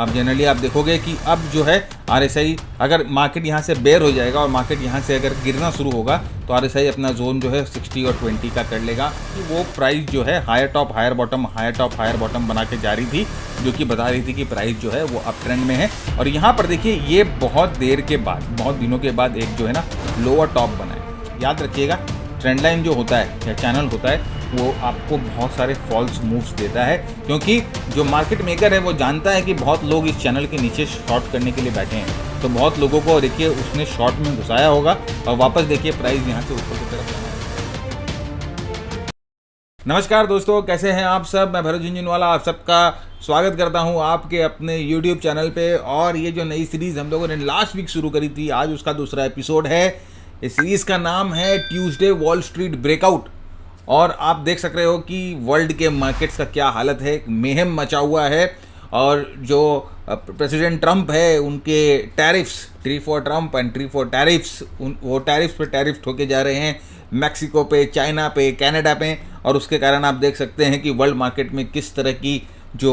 अब जनरली आप देखोगे कि अब जो है RSI अगर मार्केट यहाँ से बेयर हो जाएगा और मार्केट यहाँ से अगर गिरना शुरू होगा तो RSI अपना जोन जो है 60 और 20 का कर लेगा कि वो प्राइस जो है हायर टॉप हायर बॉटम बना के जा रही थी, जो कि बता रही थी कि प्राइस जो है वो अप ट्रेंड में है। और यहाँ पर देखिए ये बहुत देर के बाद, बहुत दिनों के बाद एक जो है ना लोअर टॉप बना है। याद रखिएगा ट्रेंड लाइन जो होता है या चैनल होता है वो आपको बहुत सारे फॉल्स मूव्स देता है, क्योंकि जो मार्केट मेकर है वो जानता है कि बहुत लोग इस चैनल के नीचे शॉर्ट करने के लिए बैठे हैं, तो बहुत लोगों को देखिए उसने शॉर्ट में घुसाया होगा और वापस देखिए प्राइस यहाँ से ऊपर की तरफ जाना है। नमस्कार दोस्तों, कैसे हैं आप सब। मैं भरत झुंझुनवाला आप सबका स्वागत करता हूं आपके अपने YouTube चैनल पे। और ये जो नई सीरीज़ हम लोगों ने लास्ट वीक शुरू करी थी, आज उसका दूसरा एपिसोड है। इस सीरीज़ का नाम है ट्यूसडे वॉल स्ट्रीट ब्रेकआउट। और आप देख सक रहे हो कि वर्ल्ड के मार्केट्स का क्या हालत है, मेहम मचा हुआ है। और जो प्रेसिडेंट ट्रंप है उनके tariffs, tree for Trump and tree for tariffs, वो टैरिफ्स पे टैरिफ ठोके जा रहे हैं मैक्सिको पे, चाइना पे, कनाडा पे। और उसके कारण आप देख सकते हैं कि वर्ल्ड मार्केट में किस तरह की जो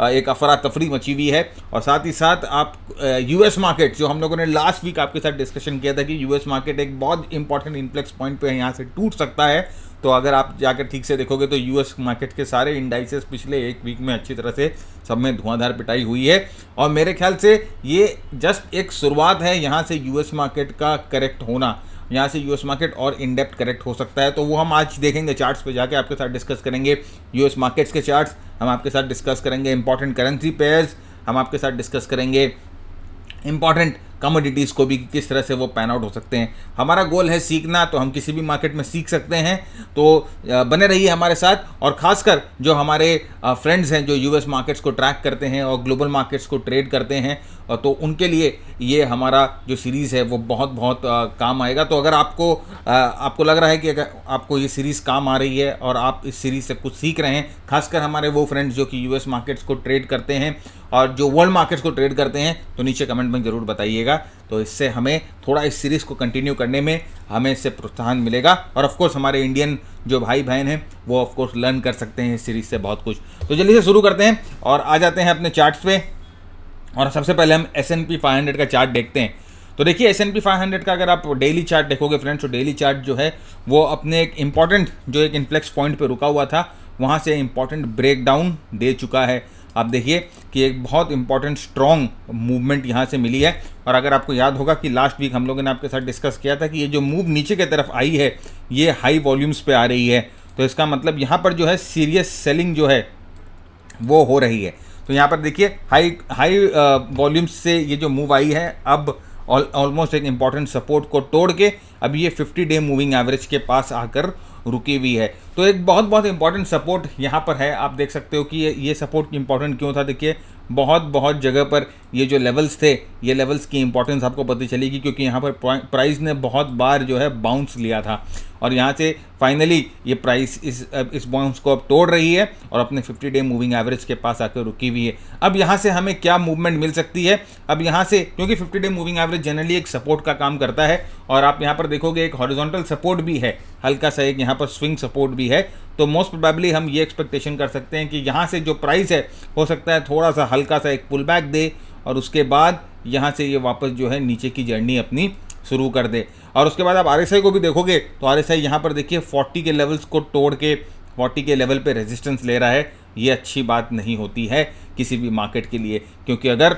एक अफरा तफरी मची हुई है। और साथ ही साथ आप US मार्केट, जो हम लोगों ने लास्ट वीक आपके साथ डिस्कशन किया था कि US मार्केट एक बहुत इंपॉर्टेंट इन्फ्लेक्स पॉइंट पे यहाँ से टूट सकता है। तो अगर आप जाकर ठीक से देखोगे तो US मार्केट के सारे इंडाइसेस पिछले एक वीक में अच्छी तरह से सब में धुआंधार पिटाई हुई है। और मेरे ख्याल से ये जस्ट एक शुरुआत है यहाँ से US मार्केट का करेक्ट होना। यहाँ से US मार्केट और इन डेप्थ करेक्ट हो सकता है, तो वो हम आज देखेंगे। चार्ट्स पे जाके आपके साथ डिस्कस करेंगे US मार्केट्स के चार्ट्स, हम आपके साथ डिस्कस करेंगे इंपॉर्टेंट करेंसी पेयर्स, हम आपके साथ डिस्कस करेंगे इंपॉर्टेंट कमोडिटीज़ को भी किस तरह से वो पैन आउट हो सकते हैं। हमारा गोल है सीखना, तो हम किसी भी मार्केट में सीख सकते हैं। तो बने रहिए हमारे साथ। और ख़ासकर जो हमारे फ्रेंड्स हैं जो US मार्केट्स को ट्रैक करते हैं और ग्लोबल मार्केट्स को ट्रेड करते हैं, तो उनके लिए ये हमारा जो सीरीज़ है वो बहुत बहुत काम आएगा। तो अगर आपको लग रहा है कि अगर आपको ये सीरीज़ काम आ रही है और आप इस सीरीज़ से कुछ सीख रहे हैं, खासकर हमारे वो फ्रेंड्स जो कि US मार्केट्स को ट्रेड करते हैं और जो वर्ल्ड मार्केट्स को ट्रेड करते हैं, तो नीचे कमेंट में ज़रूर बताइएगा। तो इससे हमें थोड़ा इस सीरीज़ को कंटिन्यू करने में हमें इससे प्रोत्साहन मिलेगा। और ऑफ कोर्स हमारे इंडियन जो भाई बहन हैं वो ऑफ कोर्स लर्न कर सकते हैं इस सीरीज़ से बहुत कुछ। तो जल्दी से शुरू करते हैं और आ जाते हैं अपने चार्ट्स पे। और सबसे पहले हम S&P 500 का चार्ट देखते हैं। तो देखिए S&P 500 का अगर आप डेली चार्ट देखोगे फ्रेंड्स, तो डेली चार्ट जो है वो अपने एक इम्पॉर्टेंट जो एक इन्फ्लेक्स पॉइंट पे रुका हुआ था, वहाँ से इम्पॉर्टेंट ब्रेकडाउन दे चुका है। आप देखिए कि एक बहुत इंपॉर्टेंट स्ट्रॉन्ग मूवमेंट यहाँ से मिली है। और अगर आपको याद होगा कि लास्ट वीक हम लोगों ने आपके साथ डिस्कस किया था कि ये जो मूव नीचे की तरफ आई है ये हाई वॉल्यूम्स पे आ रही है, तो इसका मतलब यहाँ पर जो है सीरियस सेलिंग जो है वो हो रही है। तो यहाँ पर देखिए हाई वॉल्यूम्स से ये जो मूव आई है अब ऑलमोस्ट एक इम्पॉर्टेंट सपोर्ट को तोड़ के अब ये 50 डे मूविंग एवरेज के पास आकर रुकी हुई है। तो एक बहुत इंपॉर्टेंट सपोर्ट यहाँ पर है। आप देख सकते हो कि ये सपोर्ट इंपॉर्टेंट क्यों था। देखिए बहुत जगह पर ये जो लेवल्स थे, ये लेवल्स की इंपॉर्टेंस आपको पता चलेगी, क्योंकि यहाँ पर प्राइस ने बहुत बार जो है बाउंस लिया था और यहाँ से फाइनली ये प्राइस इस बाउंस को अब तोड़ रही है और अपने 50 डे मूविंग एवरेज के पास आकर रुकी हुई है। अब यहाँ से हमें क्या मूवमेंट मिल सकती है, अब यहाँ से, क्योंकि 50 डे मूविंग एवरेज जनरली एक सपोर्ट का काम करता है और आप यहाँ पर देखोगे एक हॉरिजॉन्टल सपोर्ट भी है, हल्का सा एक यहाँ पर स्विंग सपोर्ट भी है। तो मोस्ट प्रोबेबली हम ये एक्सपेक्टेशन कर सकते हैं कि यहाँ से जो प्राइस है हो सकता है थोड़ा सा हल्का सा एक पुल बैक दे और उसके बाद यहाँ से ये वापस जो है नीचे की जर्नी अपनी शुरू कर दे। और उसके बाद आप RSI को भी देखोगे तो RSI यहाँ पर देखिए 40 के लेवल्स को तोड़ के 40 के लेवल पे रेजिस्टेंस ले रहा है। ये अच्छी बात नहीं होती है किसी भी मार्केट के लिए, क्योंकि अगर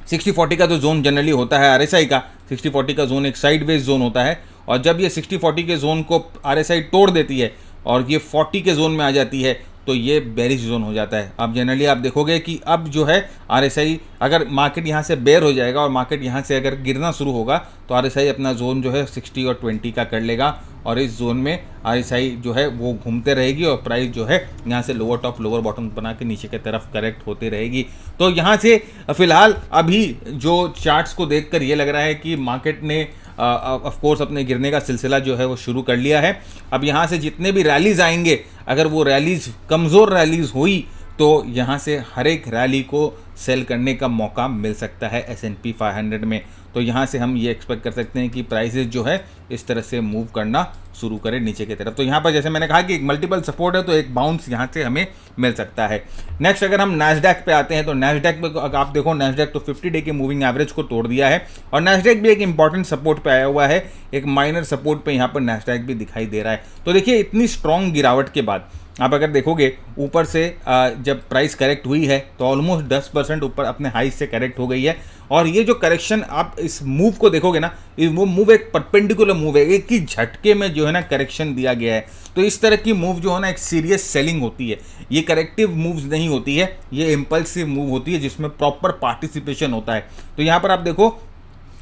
60-40 का जो जोन जनरली होता है RSI का, 60-40 का जोन एक साइडवेज जोन होता है और जब ये 60-40 के जोन को RSI तोड़ देती है और ये 40 के जोन में आ जाती है तो ये बेरिश जोन हो जाता है। अब जनरली आप देखोगे कि अब जो है RSI अगर मार्केट यहाँ से बेयर हो जाएगा और मार्केट यहाँ से अगर गिरना शुरू होगा तो RSI अपना जोन जो है 60 और 20 का कर लेगा और इस जोन में RSI जो है वो घूमते रहेगी और प्राइस जो है यहाँ से लोअर टॉप लोअर बॉटम बना के नीचे की तरफ करेक्ट होती रहेगी। तो यहाँ से फिलहाल अभी जो चार्ट्स को देखकर ये लग रहा है कि मार्केट ने ऑफ कोर्स अपने गिरने का सिलसिला जो है वो शुरू कर लिया है। अब यहाँ से जितने भी रैलीज़ आएंगे, अगर वो रैलीज़ कमज़ोर रैलीज़ हुई तो यहाँ से हर एक रैली को सेल करने का मौका मिल सकता है S&P 500 में। तो यहाँ से हम ये एक्सपेक्ट कर सकते हैं कि प्राइसेस जो है इस तरह से मूव करना शुरू करें नीचे की तरफ। तो यहाँ पर जैसे मैंने कहा कि एक मल्टीपल सपोर्ट है, तो एक बाउंस यहाँ से हमें मिल सकता है। नेक्स्ट अगर हम नैस्डैक पे आते हैं तो नैस्डैक पे आप देखो, नैस्डैक तो 50 डे के मूविंग एवरेज को तोड़ दिया है और नैस्डैक भी एक इंपॉर्टेंट सपोर्ट पे आया हुआ है, एक माइनर सपोर्ट पे यहाँ पर नैस्डैक भी दिखाई दे रहा है। तो देखिए इतनी स्ट्रॉन्ग गिरावट के बाद आप अगर देखोगे ऊपर से जब प्राइस करेक्ट हुई है तो ऑलमोस्ट 10% ऊपर अपने हाई से करेक्ट हो गई है। और ये जो करेक्शन आप इस मूव को देखोगे ना, वो मूव एक परपेंडिकुलर मूव है, एक ही झटके में जो है ना करेक्शन दिया गया है। तो इस तरह की मूव जो है ना एक सीरियस सेलिंग होती है, ये करेक्टिव मूव्स नहीं होती है, ये इम्पल्सिव मूव होती है जिसमें प्रॉपर पार्टिसिपेशन होता है। तो यहाँ पर आप देखो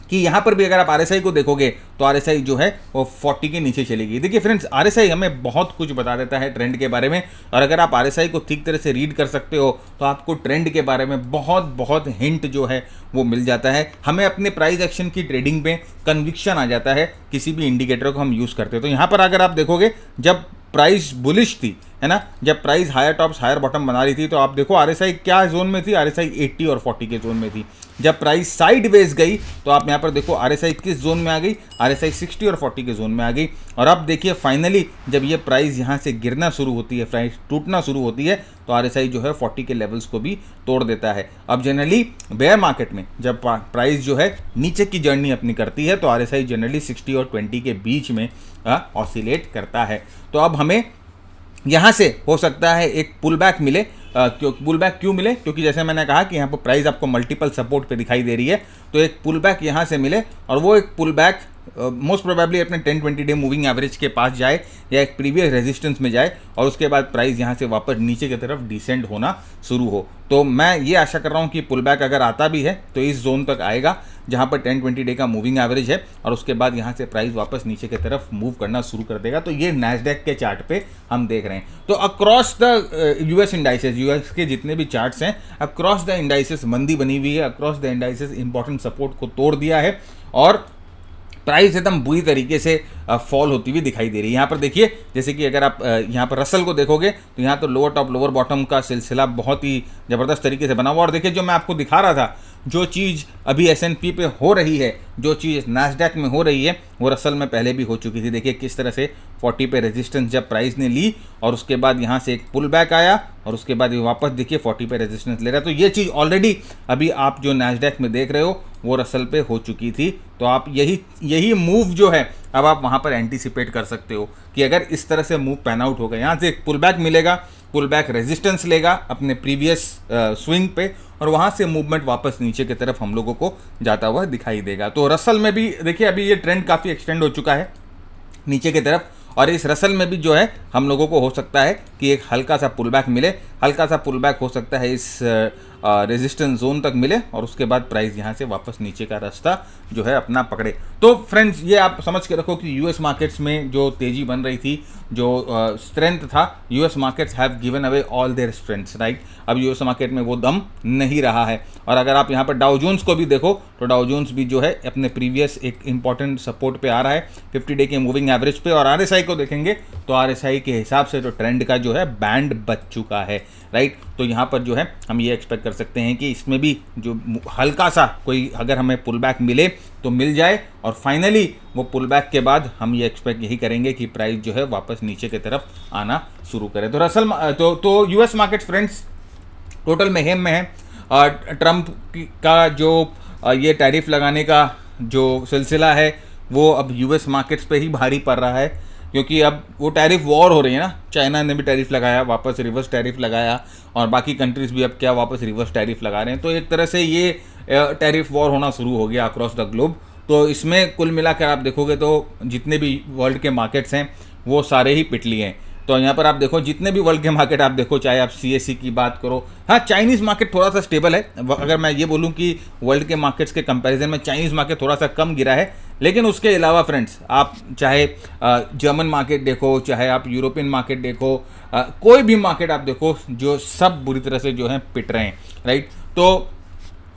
कि यहाँ पर भी अगर आप RSI को देखोगे तो RSI जो है वो 40 के नीचे चलेगी। देखिए फ्रेंड्स, RSI हमें बहुत कुछ बता देता है ट्रेंड के बारे में, और अगर आप RSI को ठीक तरह से रीड कर सकते हो तो आपको ट्रेंड के बारे में बहुत हिंट जो है वो मिल जाता है। हमें अपने प्राइस एक्शन की ट्रेडिंग में कन्विक्शन आ जाता है किसी भी इंडिकेटर को हम यूज़ करते हैं। तो यहाँ पर अगर आप देखोगे जब प्राइस बुलिश थी, है ना, जब price higher tops higher bottom बना रही थी, तो आप देखो RSI क्या जोन में थी, RSI 80 और 40 के जोन में थी। जब प्राइस साइडवेज गई तो आप यहाँ पर देखो RSI किस जोन में आ गई, RSI 60 और 40 के जोन में आ गई। और अब देखिए फाइनली जब ये प्राइस यहाँ से गिरना शुरू होती है, प्राइस टूटना शुरू होती है, तो RSI जो है 40 के लेवल्स को भी तोड़ देता है। अब जनरली बेयर मार्केट में जब प्राइस जो है नीचे की जर्नी अपनी करती है तो RSI जनरली 60 और 20 के बीच में ऑसिलेट करता है। तो अब हमें यहाँ से हो सकता है एक पुल बैक मिले। पुल बैक क्यों मिले? क्योंकि जैसे मैंने कहा कि यहाँ पर प्राइस आपको मल्टीपल सपोर्ट पे दिखाई दे रही है, तो एक पुल बैक यहाँ से मिले और वो एक पुल बैक मोस्ट प्रोबेबली अपने 10-20 डे मूविंग एवरेज के पास जाए या एक प्रीवियस रेजिस्टेंस में जाए और उसके बाद प्राइस यहाँ से वापस नीचे की तरफ डिसेंड होना शुरू हो। तो मैं ये आशा कर रहा हूँ कि पुल बैक अगर आता भी है तो इस जोन तक आएगा जहाँ पर 10-20 डे का मूविंग एवरेज है, और उसके बाद यहाँ से प्राइस वापस नीचे की तरफ मूव करना शुरू कर देगा। तो ये नैस्डैक के चार्ट पे हम देख रहे हैं। तो across the US indices, US के जितने भी चार्ट्स हैं, अक्रॉस द इंडाइसेस मंदी बनी हुई है, across the indices important support को तोड़ दिया है और प्राइस एकदम बुरी तरीके से फॉल होती हुई दिखाई दे रही है। यहाँ पर देखिए जैसे कि अगर आप यहाँ पर रसल को देखोगे तो यहाँ तो लोअर टॉप लोअर बॉटम का सिलसिला बहुत ही ज़बरदस्त तरीके से बना हुआ। और देखिए जो मैं आपको दिखा रहा था, जो चीज़ अभी S&P पे हो रही है, जो चीज़ नैस्डैक में हो रही है, वो रसल में पहले भी हो चुकी थी। देखिए किस तरह से 40 पे रेजिस्टेंस जब प्राइस ने ली और उसके बाद यहाँ से एक पुल बैक आया और उसके बाद ये वापस देखिए 40 पे रेजिस्टेंस ले रहा है। तो ये चीज़ ऑलरेडी अभी आप जो नैस्डैक में देख रहे हो वो रसल पे हो चुकी थी। तो आप यही मूव जो है अब आप वहाँ पर एंटीसिपेट कर सकते हो कि अगर इस तरह से मूव पैन आउट होगा, यहाँ से एक पुल बैक मिलेगा, पुल बैक रेजिस्टेंस लेगा अपने प्रीवियस स्विंग पे और वहाँ से मूवमेंट वापस नीचे की तरफ हम लोगों को जाता हुआ दिखाई देगा। तो रसल में भी देखिए अभी ये ट्रेंड काफ़ी एक्सटेंड हो चुका है नीचे की तरफ, और इस रसल में भी जो है हम लोगों को हो सकता है कि एक हल्का सा पुल बैक मिले, हल्का सा पुल बैक हो सकता है इस रेजिस्टेंस जोन तक मिले और उसके बाद प्राइस यहाँ से वापस नीचे का रास्ता जो है अपना पकड़े। तो फ्रेंड्स ये आप समझ के रखो कि यूएस मार्केट्स में जो तेज़ी बन रही थी, जो स्ट्रेंथ था, US markets have given away all their strengths, right. अब यूएस मार्केट में वो दम नहीं रहा है। और अगर आप यहाँ पर डाउ जोन्स को भी देखो तो डाउ जोन्स भी जो है अपने प्रीवियस एक इंपॉर्टेंट सपोर्ट पे आ रहा है 50 डे के मूविंग एवरेज पे। और RSI को देखेंगे तो RSI के हिसाब से तो ट्रेंड का जो है बैंड बच चुका है, राइट। तो यहाँ पर जो है हम ये एक्सपेक्ट कर सकते हैं कि इसमें भी जो हल्का सा कोई अगर हमें पुल बैक मिले तो मिल जाए, और फाइनली वो पुल बैक के बाद हम ये एक्सपेक्ट यही करेंगे कि प्राइस जो है वापस नीचे की तरफ आना शुरू करे। तो रसल तो यूएस मार्केट फ्रेंड्स टोटल मुहिम में है। ट्रंप का जो ये टैरिफ लगाने का जो सिलसिला है वो अब यूएस मार्केट्स पे ही भारी पड़ रहा है, क्योंकि अब वो टैरिफ वॉर हो रही है ना। चाइना ने भी टैरिफ लगाया, वापस रिवर्स टैरिफ लगाया, और बाकी कंट्रीज़ भी अब क्या वापस रिवर्स टैरिफ लगा रहे हैं। तो एक तरह से ये टैरिफ वॉर होना शुरू हो गया अक्रॉस द ग्लोब। तो इसमें कुल मिलाकर आप देखोगे तो जितने भी वर्ल्ड के मार्केट्स हैं वो सारे ही पिटली हैं। तो यहाँ पर आप देखो जितने भी वर्ल्ड के मार्केट आप देखो, चाहे आप CSE की बात करो, हाँ चाइनीज़ मार्केट थोड़ा सा स्टेबल है। अगर मैं ये बोलूँ कि वर्ल्ड के मार्केट्स के कंपैरिजन में चाइनीज़ मार्केट थोड़ा सा कम गिरा है, लेकिन उसके अलावा फ्रेंड्स आप चाहे जर्मन मार्केट देखो, चाहे आप यूरोपियन मार्केट देखो, कोई भी मार्केट आप देखो, जो सब बुरी तरह से जो है पिट रहे हैं, राइट। तो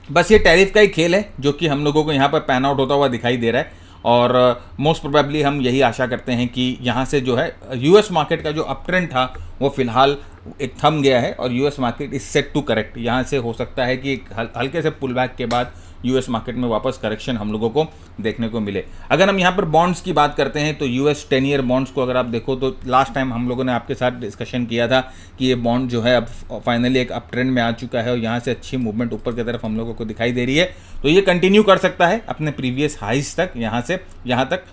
बस ये टैरिफ का ही खेल है जो कि हम लोगों को यहाँ पर पैन आउट होता हुआ दिखाई दे रहा है। और मोस्ट प्रोबेबली हम यही आशा करते हैं कि यहाँ से जो है यूएस मार्केट का जो अप ट्रेंड था वो फिलहाल एक थम गया है और US market is set to correct. यहाँ से हो सकता है कि एक हल्के से पुल बैक के बाद यूएस मार्केट में वापस करेक्शन हम लोगों को देखने को मिले। अगर हम यहाँ पर बॉन्ड्स की बात करते हैं तो यूएस 10 ईयर बॉन्ड्स को अगर आप देखो तो लास्ट टाइम हम लोगों ने आपके साथ डिस्कशन किया था कि ये बॉन्ड जो है अब फाइनली एक अप ट्रेंड में आ चुका है और यहाँ से अच्छी मूवमेंट ऊपर की तरफ हम लोगों को दिखाई दे रही है। तो ये कंटिन्यू कर सकता है अपने प्रीवियस हाइज तक, यहाँ से यहाँ तक।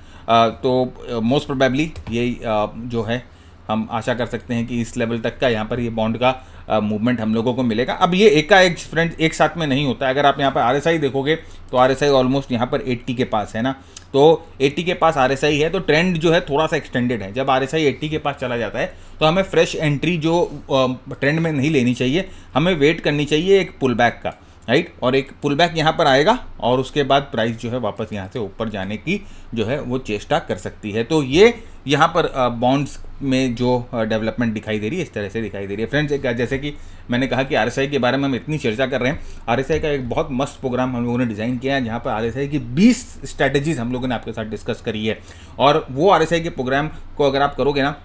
तो मोस्ट प्रोबेबली ये जो है हम आशा कर सकते हैं कि इस लेवल तक का यहाँ पर ये बॉन्ड का मूवमेंट हम लोगों को मिलेगा। अब ये एक फ्रेंड एक साथ में नहीं होता है। अगर आप यहाँ पर आरएसआई देखोगे तो आरएसआई ऑलमोस्ट यहाँ पर 80 के पास है ना, तो 80 के पास आरएसआई है, तो ट्रेंड जो है थोड़ा सा एक्सटेंडेड है। जब आरएसआई 80 के पास चला जाता है तो हमें फ्रेश एंट्री जो ट्रेंड में नहीं लेनी चाहिए, हमें वेट करनी चाहिए एक पुल बैक का, राइट। और एक पुल बैक यहाँ पर आएगा और उसके बाद प्राइस जो है वापस यहाँ से ऊपर जाने की जो है वो चेष्टा कर सकती है। तो ये यहाँ पर बॉन्ड्स में जो डेवलपमेंट दिखाई दे रही है इस तरह से दिखाई दे रही है फ्रेंड्स। एक जैसे कि मैंने कहा कि आरएसआई के बारे में हम इतनी चर्चा कर रहे हैं, आरएसआई का एक बहुत मस्त प्रोग्राम हम लोगों ने डिज़ाइन किया है जहाँ पर आरएसआई की 20 स्ट्रैटेजीज हम लोगों ने आपके साथ डिस्कस करी है। और वो आरएसआई के प्रोग्राम को अगर आप करोगे ना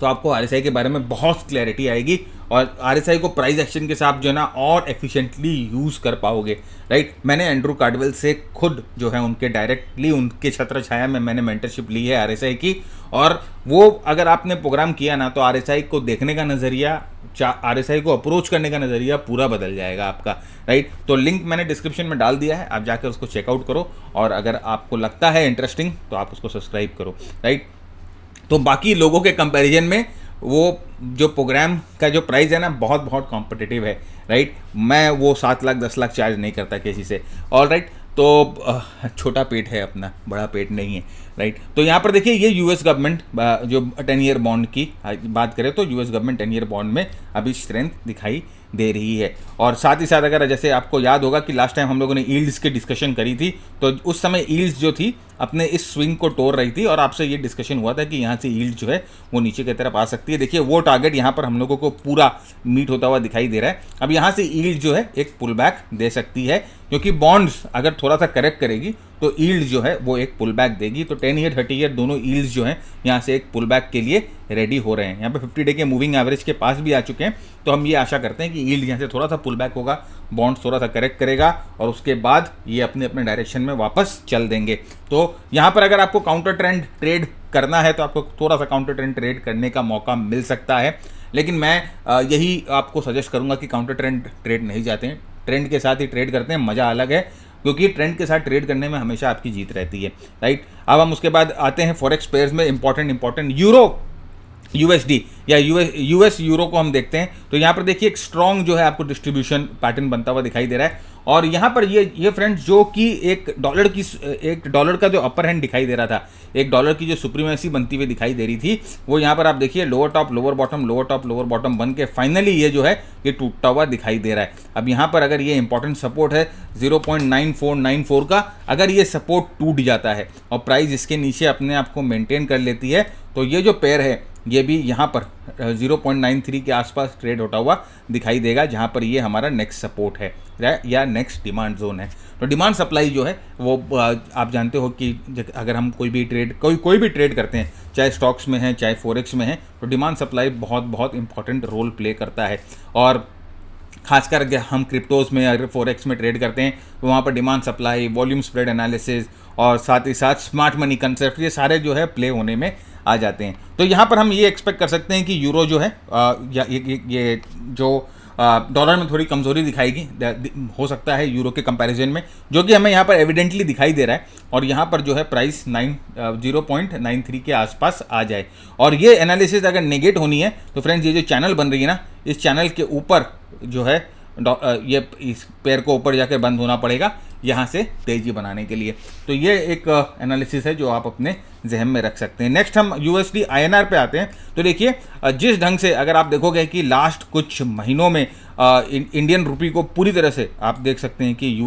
तो आपको आरएसआई के बारे में बहुत क्लैरिटी आएगी और आरएसआई को प्राइस एक्शन के साथ जो है ना और एफिशिएंटली यूज़ कर पाओगे, राइट। मैंने एंड्रू कार्डवेल से खुद जो है उनके डायरेक्टली उनके छत्र छाया में मैंने मेंटरशिप ली है आरएसआई की, और वो अगर आपने प्रोग्राम किया ना तो आरएसआई को देखने का नज़रिया, आरएसआई को अप्रोच करने का नज़रिया पूरा बदल जाएगा आपका, राइट। तो लिंक मैंने डिस्क्रिप्शन में डाल दिया है, आप जाकर उसको चेकआउट करो और अगर आपको लगता है इंटरेस्टिंग तो आप उसको सब्सक्राइब करो, राइट। तो बाकी लोगों के कंपैरिजन में वो जो प्रोग्राम का जो प्राइस है ना बहुत बहुत कॉम्पिटिटिव है, राइट। मैं वो 7 लाख 10 लाख चार्ज नहीं करता किसी से, ऑल राइट। तो छोटा पेट है अपना, बड़ा पेट नहीं है, राइट। तो यहाँ पर देखिए ये यूएस गवर्नमेंट जो 10 ईयर बॉन्ड की बात करें तो यूएस गवर्नमेंट 10 ईयर बॉन्ड में अभी स्ट्रेंथ दिखाई दे रही है। और साथ ही साथ अगर जैसे आपको याद होगा कि लास्ट टाइम हम लोगों ने यील्ड्स की डिस्कशन करी थी, तो उस समय यील्ड्स जो थी अपने इस स्विंग को तोड़ रही थी और आपसे ये डिस्कशन हुआ था कि यहाँ से यील्ड जो है वो नीचे की तरफ आ सकती है। देखिए वो टारगेट यहाँ पर हम लोगों को पूरा मीट होता हुआ दिखाई दे रहा है। अब यहाँ से यील्ड जो है एक पुल बैक दे सकती है, क्योंकि बॉन्ड्स अगर थोड़ा सा करेक्ट करेगी तो यील्ड जो है वो एक पुल बैक देगी। तो 10 ईयर 30 ईयर दोनों यील्ड्स जो हैं यहाँ से एक पुल बैक के लिए रेडी हो रहे हैं। यहाँ पे 50 डे के मूविंग एवरेज के पास भी आ चुके हैं, तो हम ये आशा करते हैं कि यील्ड यहाँ से थोड़ा सा पुल बैक होगा, बॉन्ड्स थोड़ा सा करेक्ट करेगा और उसके बाद ये अपने अपने डायरेक्शन में वापस चल देंगे। तो यहाँ पर अगर आपको काउंटर ट्रेंड ट्रेड करना है तो आपको थोड़ा सा काउंटर ट्रेंड ट्रेड करने का मौका मिल सकता है, लेकिन मैं यही आपको सजेस्ट करूँगा कि काउंटर ट्रेंड ट्रेड नहीं जाते हैं, ट्रेंड के साथ ही ट्रेड करते हैं, मज़ा अलग है, क्योंकि ट्रेंड के साथ ट्रेड करने में हमेशा आपकी जीत रहती है, राइट। अब हम उसके बाद आते हैं फॉरेक्स पेयर्स में इंपॉर्टेंट यूरो यूएसडी या यूएस यूरो को हम देखते हैं। तो यहाँ पर देखिए एक स्ट्रॉन्ग जो है आपको डिस्ट्रीब्यूशन पैटर्न बनता हुआ दिखाई दे रहा है। और यहाँ पर ये फ्रेंड्स जो कि एक डॉलर का जो अपर हैंड दिखाई दे रहा था, एक डॉलर की जो सुप्रीमेसी बनती हुई दिखाई दे रही थी, वो यहाँ पर आप देखिए lower top lower bottom lower top lower bottom बन के फाइनली ये जो है ये टूटता हुआ दिखाई दे रहा है। अब यहाँ पर अगर ये इंपॉर्टेंट सपोर्ट है 0.9494 का, अगर ये सपोर्ट टूट जाता है और प्राइस इसके नीचे अपने आप को मेंटेन कर लेती है तो ये जो पेयर है ये भी यहाँ पर 0.93 के आसपास ट्रेड होता हुआ दिखाई देगा, जहाँ पर ये हमारा नेक्स्ट सपोर्ट है या नेक्स्ट डिमांड जोन है। तो डिमांड सप्लाई जो है वो आप जानते हो कि अगर हम कोई भी ट्रेड करते हैं, चाहे स्टॉक्स में है चाहे फॉरेक्स में है, तो डिमांड सप्लाई बहुत बहुत इंपॉर्टेंट रोल प्ले करता है। और खासकर अगर हम क्रिप्टोज़ में अगर फॉरेक्स में ट्रेड करते हैं तो वहाँ पर demand supply, volume spread analysis और साथ ही साथ स्मार्ट मनी कंसेप्ट, ये सारे जो है प्ले होने में आ जाते हैं। तो यहाँ पर हम ये एक्सपेक्ट कर सकते हैं कि यूरो जो है या ये जो डॉलर में थोड़ी कमज़ोरी दिखाएगी, हो सकता है यूरो के कंपैरिजन में, जो कि हमें यहाँ पर एविडेंटली दिखाई दे रहा है। और यहाँ पर जो है प्राइस 0.93 के आसपास आ जाए। और ये एनालिसिस अगर नेगेट होनी है तो फ्रेंड्स ये जो चैनल बन रही है ना, इस चैनल के ऊपर जो है ये इस पैर को ऊपर जाकर बंद होना पड़ेगा यहाँ से तेज़ी बनाने के लिए। तो ये एक एनालिसिस है जो आप अपने जहन में रख सकते हैं। नेक्स्ट हम यूएसडी आईएनआर पे आते हैं। तो देखिए जिस ढंग से अगर आप देखोगे कि लास्ट कुछ महीनों में इंडियन रुपी को पूरी तरह से आप देख सकते हैं कि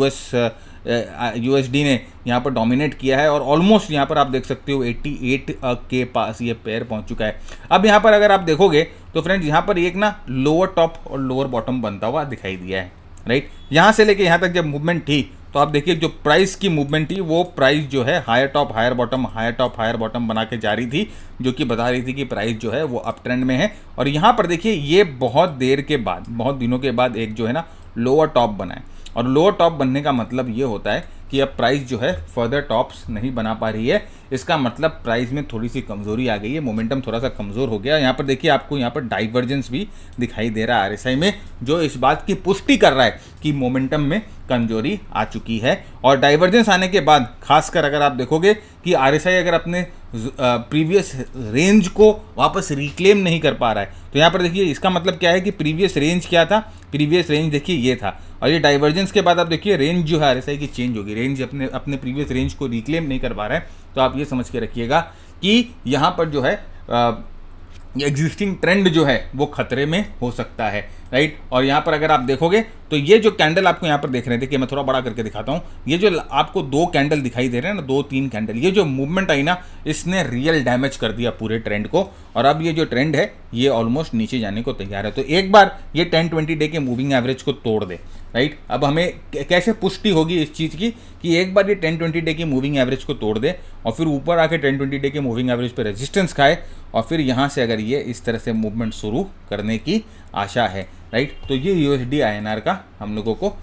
यूएसडी ने यहाँ पर डोमिनेट किया है और ऑलमोस्ट यहाँ पर आप देख सकते हो 88 के पास ये पेयर पहुँच चुका है। अब यहाँ पर अगर आप देखोगे तो फ्रेंड्स यहाँ पर एक ना लोअर टॉप और लोअर बॉटम बनता हुआ दिखाई दिया है, राइट। यहाँ से लेके यहाँ तक जब मूवमेंट थी तो आप देखिए जो प्राइस की मूवमेंट थी वो प्राइस जो है higher top higher bottom higher top higher bottom बना के जा रही थी, जो कि बता रही थी कि प्राइस जो है वो अप ट्रेंड में है। और यहाँ पर देखिए ये बहुत देर के बाद, बहुत दिनों के बाद एक जो है ना लोअर टॉप बना है, और लोअर टॉप बनने का मतलब ये होता है कि अब प्राइस जो है फर्दर टॉप्स नहीं बना पा रही है। इसका मतलब प्राइस में थोड़ी सी कमजोरी आ गई है, मोमेंटम थोड़ा सा कमज़ोर हो गया। यहाँ पर देखिए आपको यहाँ पर डाइवर्जेंस भी दिखाई दे रहा है आरएसआई में, जो इस बात की पुष्टि कर रहा है कि मोमेंटम में कमजोरी आ चुकी है। और डाइवर्जेंस आने के बाद खासकर अगर आप देखोगे कि आरएसआई अगर अपने प्रीवियस रेंज को वापस रिक्लेम नहीं कर पा रहा है, तो यहाँ पर देखिए इसका मतलब क्या है कि प्रीवियस रेंज क्या था, प्रीवियस रेंज देखिए ये था, और ये डाइवर्जेंस के बाद आप देखिए रेंज जो है आरएसआई की चेंज होगी, रेंज अपने प्रीवियस रेंज को रिक्लेम नहीं कर पा रहा है। तो आप ये समझ के रखिएगा कि यहाँ पर जो है एग्जिस्टिंग ट्रेंड जो है वो खतरे में हो सकता है, राइट। और यहाँ पर अगर आप देखोगे तो ये जो कैंडल आपको यहाँ पर देख रहे थे कि मैं थोड़ा बड़ा करके दिखाता हूँ, ये जो आपको दो कैंडल दिखाई दे रहे हैं ना, 2-3 कैंडल, ये जो मूवमेंट आई ना इसने रियल डैमेज कर दिया पूरे ट्रेंड को, और अब ये जो ट्रेंड है ये ऑलमोस्ट नीचे जाने को तैयार है। तो एक बार ये 10-20 डे के मूविंग एवरेज को तोड़ दे, राइट। अब हमें कैसे पुष्टि होगी इस चीज़ की कि एक बार ये 10-20 डे की मूविंग एवरेज को तोड़ दे और फिर ऊपर आके 10-20 डे के मूविंग एवरेज पे रेजिस्टेंस खाए, और फिर यहाँ से अगर ये इस तरह से मूवमेंट शुरू करने की आशा है, राइट। तो ये यूएसडी आईएनआर का हम लोगों को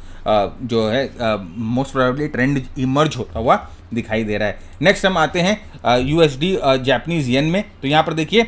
जो है मोस्ट प्रोबेबली ट्रेंड इमर्ज होता हुआ दिखाई दे रहा है। नेक्स्ट हम आते हैं यूएसडी जापानीज येन में। तो यहाँ पर देखिए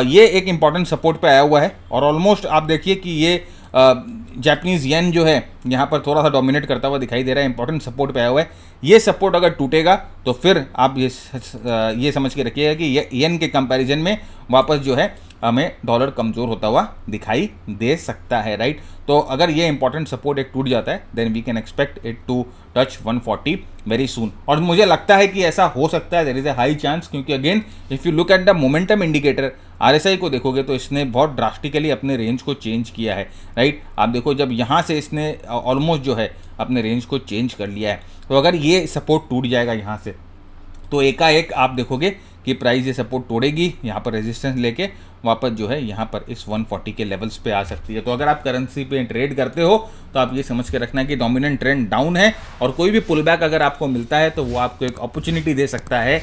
ये एक इंपॉर्टेंट सपोर्ट पे आया हुआ है, और ऑलमोस्ट आप देखिए कि ये जापानीज येन जो है यहाँ पर थोड़ा सा डोमिनेट करता हुआ दिखाई दे रहा है, इंपॉर्टेंट सपोर्ट पे आया हुआ है। ये सपोर्ट अगर टूटेगा तो फिर आप ये समझ के रखिएगा कि येन के कंपैरिजन में वापस जो है हमें डॉलर कमज़ोर होता हुआ दिखाई दे सकता है, राइट। तो अगर ये इंपॉर्टेंट सपोर्ट एक टूट जाता है then we can expect it to touch 140 very soon, और मुझे लगता है कि ऐसा हो सकता है, there is a high chance, क्योंकि again if you look at the momentum indicator RSI को देखोगे तो इसने बहुत ड्रास्टिकली अपने रेंज को चेंज किया है, राइट। आप देखो जब यहाँ से इसने ऑलमोस्ट जो है अपने रेंज को चेंज कर लिया है, तो अगर ये सपोर्ट टूट जाएगा यहाँ से तो एकाएक आप देखोगे कि प्राइस ये सपोर्ट तोड़ेगी, यहाँ पर रेजिस्टेंस लेके वापस जो है यहाँ पर इस 140 के लेवल्स पे आ सकती है। तो अगर आप करेंसी पे ट्रेड करते हो तो आप ये समझ के रखना है कि डोमिनेंट ट्रेंड डाउन है, और कोई भी पुल बैक अगर आपको मिलता है तो वो आपको एक अपॉर्चुनिटी दे सकता है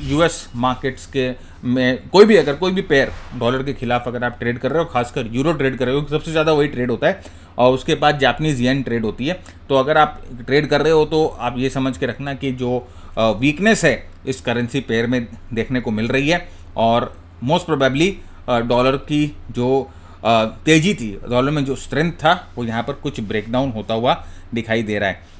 यूएस मार्केट्स के में कोई भी पेयर डॉलर के खिलाफ अगर आप ट्रेड कर रहे हो, खासकर यूरो ट्रेड कर रहे हो, सबसे ज़्यादा वही ट्रेड होता है, और उसके बाद जापानीज येन ट्रेड होती है। तो अगर आप ट्रेड कर रहे हो तो आप ये समझ के रखना कि जो वीकनेस है इस करेंसी पेयर में देखने को मिल रही है, और मोस्ट प्रोबेबली डॉलर की जो तेज़ी थी, डॉलर में जो स्ट्रेंथ था वो यहाँ पर कुछ ब्रेकडाउन होता हुआ दिखाई दे रहा है।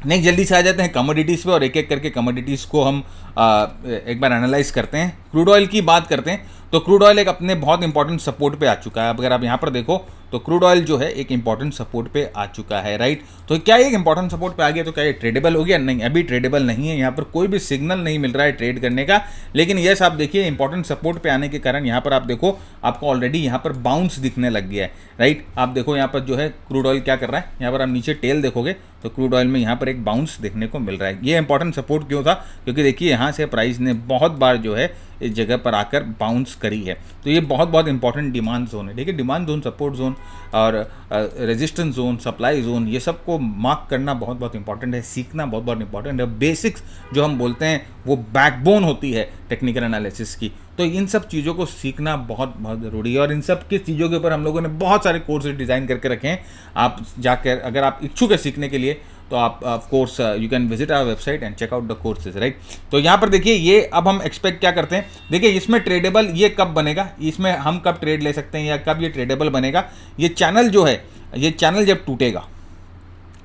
नेक्स्ट जल्दी से आ जाते हैं कमोडिटीज़ पे, और एक एक करके कमोडिटीज़ को हम एक बार एनालाइज करते हैं। क्रूड ऑयल की बात करते हैं तो क्रूड ऑयल एक अपने बहुत इंपॉर्टेंट सपोर्ट पे आ चुका है। अगर आप यहाँ पर देखो तो क्रूड ऑयल जो है एक इंपॉर्टेंट सपोर्ट पे आ चुका है, राइट। तो क्या एक इंपॉर्टेंट सपोर्ट पे आ गया तो क्या ये ट्रेडेबल हो गया? नहीं, अभी ट्रेडेबल नहीं है, यहाँ पर कोई भी सिग्नल नहीं मिल रहा है ट्रेड करने का। लेकिन यस आप देखिए इंपॉर्टेंट सपोर्ट पे आने के कारण यहाँ पर आप देखो आपको ऑलरेडी यहाँ पर बाउंस दिखने लग गया है, राइट। आप देखो यहाँ पर जो है क्रूड ऑयल क्या कर रहा है, यहाँ पर आप नीचे टेल देखोगे तो क्रूड ऑयल में यहाँ पर एक बाउंस देखने को मिल रहा है। ये इंपॉर्टेंट सपोर्ट क्यों था? क्योंकि देखिए यहाँ से प्राइस ने बहुत बार जो है इस जगह पर आकर बाउंस करी है, तो ये बहुत इंपॉर्टेंट डिमांड जोन है। देखिए डिमांड जोन, सपोर्ट जोन और रेजिस्टेंस जोन, सप्लाई जोन, ये सब को मार्क करना बहुत इंपॉर्टेंट है, सीखना बहुत इंपॉर्टेंट है। बेसिक्स जो हम बोलते हैं वो बैकबोन होती है टेक्निकल एनालिसिस की, तो इन सब चीज़ों को सीखना बहुत ज़रूरी है। और इन सब की चीज़ों के ऊपर हम लोगों ने बहुत सारे कोर्सेज डिज़ाइन करके रखे हैं। आप जाकर अगर आप इच्छुक है सीखने के लिए तो आप of course you can visit our website and check out the courses, right. तो यहाँ पर देखिए ये अब हम एक्सपेक्ट क्या करते हैं, देखिए इसमें ट्रेडेबल ये कब बनेगा, इसमें हम कब ट्रेड ले सकते हैं या कब ये ट्रेडेबल बनेगा, ये चैनल जो है, ये चैनल जब टूटेगा।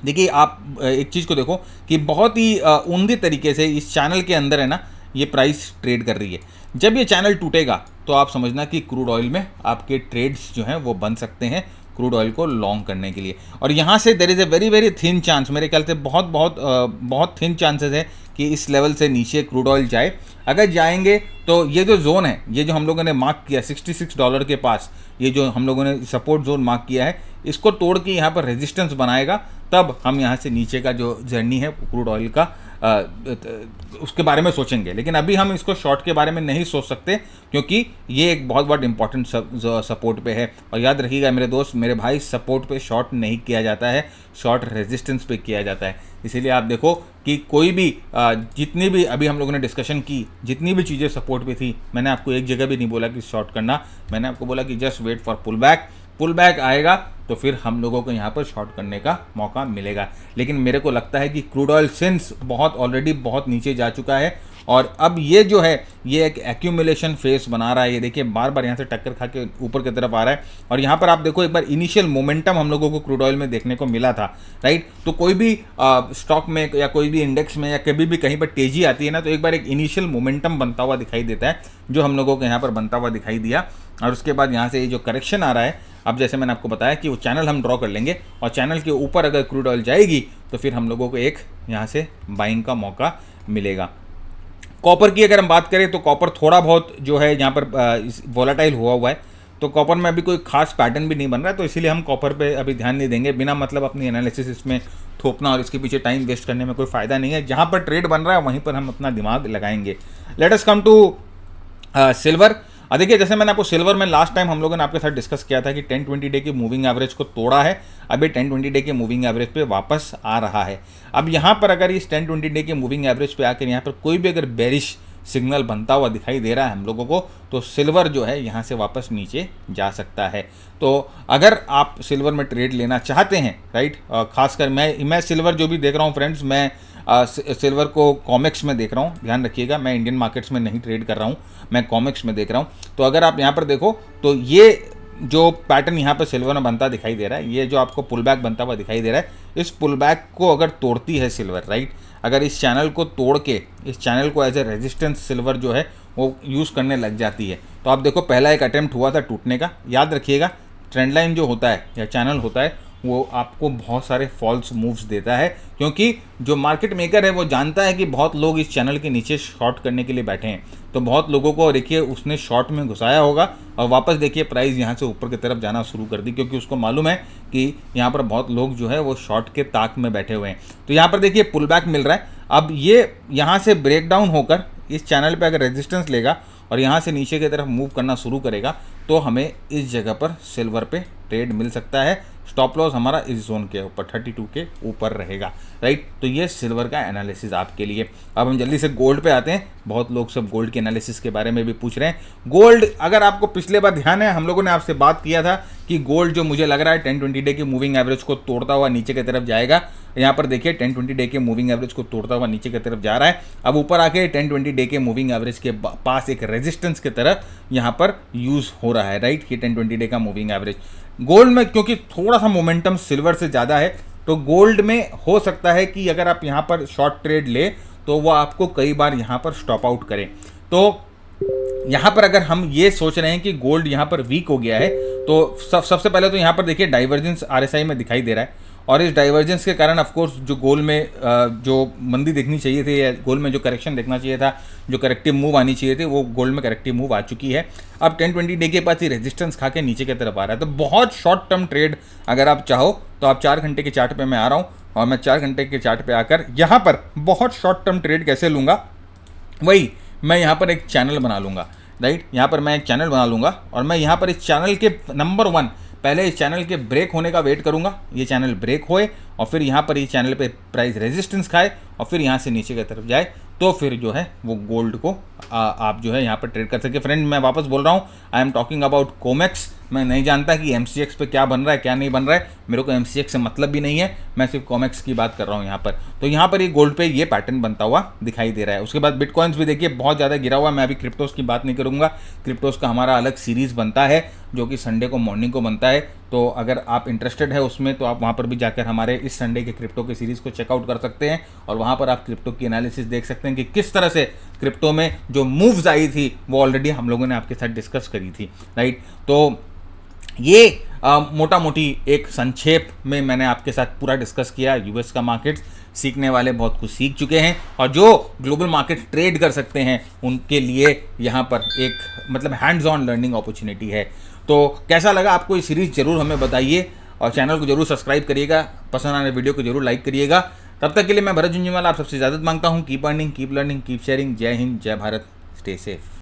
देखिए आप एक चीज़ को देखो कि बहुत ही उम्दे तरीके से इस चैनल के अंदर है ना ये प्राइस ट्रेड कर रही है। जब ये चैनल टूटेगा तो आप समझना कि क्रूड ऑयल में आपके ट्रेड्स जो हैं वो बन सकते हैं क्रूड ऑयल को लॉन्ग करने के लिए। और यहाँ से there is a very thin chance, मेरे ख्याल से बहुत थिन चांसेस है कि इस लेवल से नीचे क्रूड ऑयल जाए। अगर जाएंगे तो ये जो जोन है, ये जो हम लोगों ने मार्क किया $66 के पास, ये जो हम लोगों ने सपोर्ट जोन मार्क किया है, इसको तोड़ के यहाँ पर रेजिस्टेंस बनाएगा, तब हम यहाँ से नीचे का जो जर्नी है क्रूड ऑयल का उसके बारे में सोचेंगे, लेकिन अभी हम इसको शॉर्ट के बारे में नहीं सोच सकते क्योंकि ये एक बहुत बहुत इंपॉर्टेंट सपोर्ट पे है। और याद रखिएगा मेरे दोस्त, मेरे भाई, सपोर्ट पे शॉर्ट नहीं किया जाता है, शॉर्ट रेजिस्टेंस पे किया जाता है। इसीलिए आप देखो कि कोई भी जितनी भी अभी हम लोगों ने डिस्कशन की, जितनी भी चीज़ें सपोर्ट पे थी, मैंने आपको एक जगह भी नहीं बोला कि शॉर्ट करना, मैंने आपको बोला कि just wait for pull back आएगा तो फिर हम लोगों को यहाँ पर शॉर्ट करने का मौका मिलेगा। लेकिन मेरे को लगता है कि क्रूड ऑयल सिंस ऑलरेडी बहुत नीचे जा चुका है और अब ये जो है ये एक एक्यूमुलेशन फेस बना रहा है। ये देखिए बार बार यहाँ से टक्कर खा के ऊपर की तरफ आ रहा है और यहाँ पर आप देखो एक बार इनिशियल मोमेंटम हम लोगों को क्रूड ऑयल में देखने को मिला था, राइट। तो कोई भी स्टॉक में या कोई भी इंडेक्स में या कभी भी कहीं पर तेजी आती है ना, तो एक बार एक इनिशियल मोमेंटम बनता हुआ दिखाई देता है, जो हम लोगों को यहाँ पर बनता हुआ दिखाई दिया। और उसके बाद यहाँ से ये जो करेक्शन आ रहा है, अब जैसे मैंने आपको बताया कि वो चैनल हम ड्रॉ कर लेंगे और चैनल के ऊपर अगर क्रूड ऑयल जाएगी तो फिर हम लोगों को एक यहाँ से बाइंग का मौका मिलेगा। कॉपर की अगर हम बात करें तो कॉपर थोड़ा बहुत जो है यहाँ पर वोलेटाइल हुआ है, तो कॉपर में अभी कोई खास पैटर्न भी नहीं बन रहा है, तो इसीलिए हम कॉपर पे अभी ध्यान नहीं देंगे। बिना मतलब अपनी एनालिसिस इसमें थोपना और इसके पीछे टाइम वेस्ट करने में कोई फ़ायदा नहीं है। जहाँ पर ट्रेड बन रहा है वहीं पर हम अपना दिमाग लगाएंगे। Let us come to silver. देखिए जैसे मैंने आपको सिल्वर में लास्ट टाइम हम लोगों ने आपके साथ डिस्कस किया था कि 10-20 डे की मूविंग एवरेज को तोड़ा है, अभी 10-20 डे के मूविंग एवरेज पे वापस आ रहा है। अब यहाँ पर अगर इस 10-20 डे के मूविंग एवरेज पे आकर यहाँ पर कोई भी अगर बेरिश सिग्नल बनता हुआ दिखाई दे रहा है हम लोगों को, तो सिल्वर जो है यहाँ से वापस नीचे जा सकता है। तो अगर आप सिल्वर में ट्रेड लेना चाहते हैं, राइट, खासकर मैं सिल्वर जो भी देख रहा हूँ फ्रेंड्स, मैं सिल्वर को कॉमेक्स में देख रहा हूँ, ध्यान रखिएगा, मैं इंडियन मार्केट्स में नहीं ट्रेड कर रहा हूँ, मैं कॉमेक्स में देख रहा हूँ। तो अगर आप यहाँ पर देखो तो ये जो पैटर्न यहाँ पर सिल्वर में बनता दिखाई दे रहा है, ये जो आपको पुल बैक बनता हुआ दिखाई दे रहा है, इस पुल बैक को अगर तोड़ती है सिल्वर, राइट, अगर इस चैनल को तोड़ के इस चैनल को एज ए रेजिस्टेंस सिल्वर जो है वो यूज़ करने लग जाती है, तो आप देखो पहला एक अटेम्प्ट हुआ था टूटने का। याद रखिएगा ट्रेंड लाइन जो होता है या चैनल होता है वो आपको बहुत सारे फॉल्स मूव्स देता है, क्योंकि जो मार्केट मेकर है वो जानता है कि बहुत लोग इस चैनल के नीचे शॉर्ट करने के लिए बैठे हैं, तो बहुत लोगों को देखिए उसने शॉर्ट में घुसाया होगा और वापस देखिए प्राइस यहाँ से ऊपर की तरफ जाना शुरू कर दी, क्योंकि उसको मालूम है कि यहाँ पर बहुत लोग जो है वो शॉर्ट के ताक में बैठे हुए हैं। तो यहाँ पर देखिए पुल बैक मिल रहा है। अब ये यहाँ से ब्रेक डाउन होकर इस चैनल पे अगर रेजिस्टेंस लेगा और यहाँ से नीचे की तरफ मूव करना शुरू करेगा तो हमें इस जगह पर सिल्वर पे ट्रेड मिल सकता है। स्टॉप लॉस हमारा इस जोन के ऊपर 32 के ऊपर रहेगा, राइट। तो ये सिल्वर का एनालिसिस आपके लिए। अब हम जल्दी से गोल्ड पे आते हैं। बहुत लोग सब गोल्ड के एनालिसिस के बारे में भी पूछ रहे हैं। गोल्ड, अगर आपको पिछले बार ध्यान है, हम लोगों ने आपसे बात किया था कि गोल्ड जो मुझे लग रहा है 10-20 डे की मूविंग एवरेज को तोड़ता हुआ नीचे की तरफ जाएगा। यहाँ पर देखिए 10-20 डे के मूविंग एवरेज को तोड़ता हुआ नीचे की तरफ जा रहा है। अब ऊपर आके 10-20 डे के मूविंग एवरेज के पास एक रेजिस्टेंस की तरह यहाँ पर यूज़ हो रहा है, राइट, कि 10-20 डे का मूविंग एवरेज। गोल्ड में क्योंकि थोड़ा सा मोमेंटम सिल्वर से ज़्यादा है, तो गोल्ड में हो सकता है कि अगर आप यहाँ पर शॉर्ट ट्रेड ले तो वो आपको कई बार यहाँ पर स्टॉप आउट करें। तो यहाँ पर अगर हम ये सोच रहे हैं कि गोल्ड यहाँ पर वीक हो गया है, तो सबसे पहले तो यहाँ पर देखिए डाइवर्जेंस RSI में दिखाई दे रहा है, और इस डाइवर्जेंस के कारण ऑफकोर्स जो गोल्ड में जो मंदी देखनी चाहिए थी या गोल्ड में जो करेक्शन देखना चाहिए था, जो करेक्टिव मूव आनी चाहिए थी, वो गोल्ड में करेक्टिव मूव आ चुकी है। अब 10-20 डे के पास ही रेजिस्टेंस खा के नीचे की तरफ आ रहा है। तो बहुत शॉर्ट टर्म ट्रेड अगर आप चाहो तो आप 4 घंटे के चार्ट पे मैं आ रहा हूँ, और मैं 4 घंटे के चार्ट पे आकर यहाँ पर बहुत शॉर्ट टर्म ट्रेड कैसे लूँगा, वही मैं यहाँ पर एक चैनल बना लूँगा, राइट। यहाँ पर मैं एक चैनल बना लूँगा और मैं यहाँ पर इस चैनल के नंबर 1 पहले इस चैनल के ब्रेक होने का वेट करूंगा, ये चैनल ब्रेक होए और फिर यहाँ पर इस चैनल पे प्राइस रेजिस्टेंस खाए और फिर यहाँ से नीचे की तरफ जाए, तो फिर जो है वो गोल्ड को आप जो है यहाँ पर ट्रेड कर सके। फ्रेंड मैं वापस बोल रहा हूँ, आई एम टॉकिंग अबाउट कोमेक्स। मैं नहीं जानता कि MCX पे क्या बन रहा है क्या नहीं बन रहा है, मेरे को MCX से मतलब भी नहीं है, मैं सिर्फ कोमेक्स की बात कर रहा हूँ यहाँ पर। तो यहाँ पर ये गोल्ड पे ये पैटर्न बनता हुआ दिखाई दे रहा है। उसके बाद बिटकॉइंस भी देखिए बहुत ज़्यादा गिरा हुआ है। मैं अभी क्रिप्टोस की बात नहीं करूँगा, क्रिप्टोस का हमारा अलग सीरीज़ बनता है जो कि संडे को मॉर्निंग को बनता है। तो अगर आप इंटरेस्टेड है उसमें तो आप वहाँ पर भी जाकर हमारे इस संडे के क्रिप्टो की सीरीज़ को चेकआउट कर सकते हैं, और वहाँ पर आप क्रिप्टो की एनालिसिस देख सकते हैं कि किस तरह से क्रिप्टो में जो मूव्स आई थी वो ऑलरेडी हम लोगों ने आपके साथ डिस्कस करी थी, राइट। तो ये मोटा मोटी एक संक्षेप में मैंने आपके साथ पूरा डिस्कस किया। यूएस का मार्केट सीखने वाले बहुत कुछ सीख चुके हैं, और जो ग्लोबल मार्केट ट्रेड कर सकते हैं उनके लिए यहाँ पर एक मतलब हैंड्स ऑन लर्निंग अपॉर्चुनिटी है। तो कैसा लगा आपको ये सीरीज़ ज़रूर हमें बताइए, और चैनल को जरूर सब्सक्राइब करिएगा, पसंद आने वीडियो को जरूर लाइक करिएगा। तब तक के लिए मैं भरत झुंझुनवाला आप सबसे इजाजत मांगता हूँ। Keep earning, keep learning, keep sharing. जय हिंद, जय भारत, स्टे सेफ।